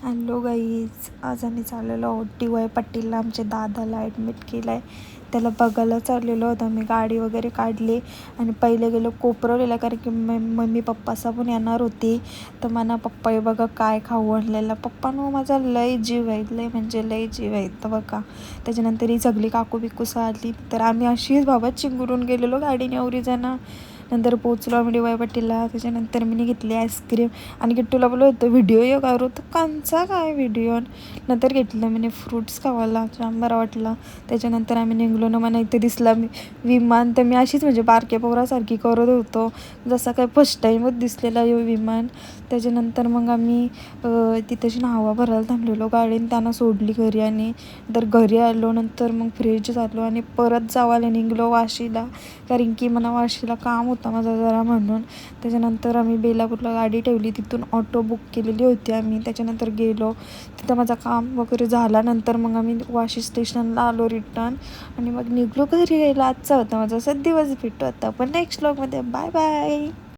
Hello guys, आज आम्ही चाललेलो आहोत DY पाटीलला. आमच्या दादाला ॲडमिट केलं आहे, त्याला बघायला चाललेलो होतो. आम्ही गाडी वगैरे काढली आणि पहिले गेलो कोपरवलेला, कारण की मम्मी पप्पासा पण येणार होती. तर मला पप्पा बघा काय खाऊ आणलेला. पप्पानं माझा लय जीव आहे, लय म्हणजे लय जीव आहे. तर बघा त्याच्यानंतर ही सगळी काकू बिकूस आली, तर आम्ही अशीच बाबा चिंगरून गेलेलो गाडीने एवढी जण. नंतर पोचलो आम्ही DY पाटीलला. त्याच्यानंतर मी घेतली आईस्क्रीम आणि किट्टूला बोललो होतो व्हिडिओ ये करू, तर कांचा काय व्हिडिओ. नंतर घेतलं मी फ्रूट्स खावायला, जाम बरा वाटला. त्याच्यानंतर आम्ही निघलो ना. मला इथे दिसला विमान, तर मी अशीच म्हणजे बारक्या पोरासारखी करत होतो, जसं काय फर्स्ट टाईमच दिसलेला विमान. त्याच्यानंतर मग आम्ही तिथेच हवा भरायला थांबलेलो गाडीने, त्यांना सोडली घरी. आणि तर घरी आलो, नंतर मग फ्रेश झालो आणि परत जावायला निघलो वाशीला, कारण की मला वाशीला काम होता माझा जरा म्हणून. त्याच्यानंतर आम्ही बेलापूरला गाडी ठेवली, तिथून ऑटो बुक केलेली होती आम्ही. त्याच्यानंतर गेलो, तिथं माझं काम वगैरे झाल्यानंतर मग आम्ही वाशी स्टेशनला आलो रिटर्न आणि मग निघलो घरी यायला. आजचा होता माझा असा दिवस भेटू आता पण नेक्स्ट व्लॉगमध्ये. Bye bye.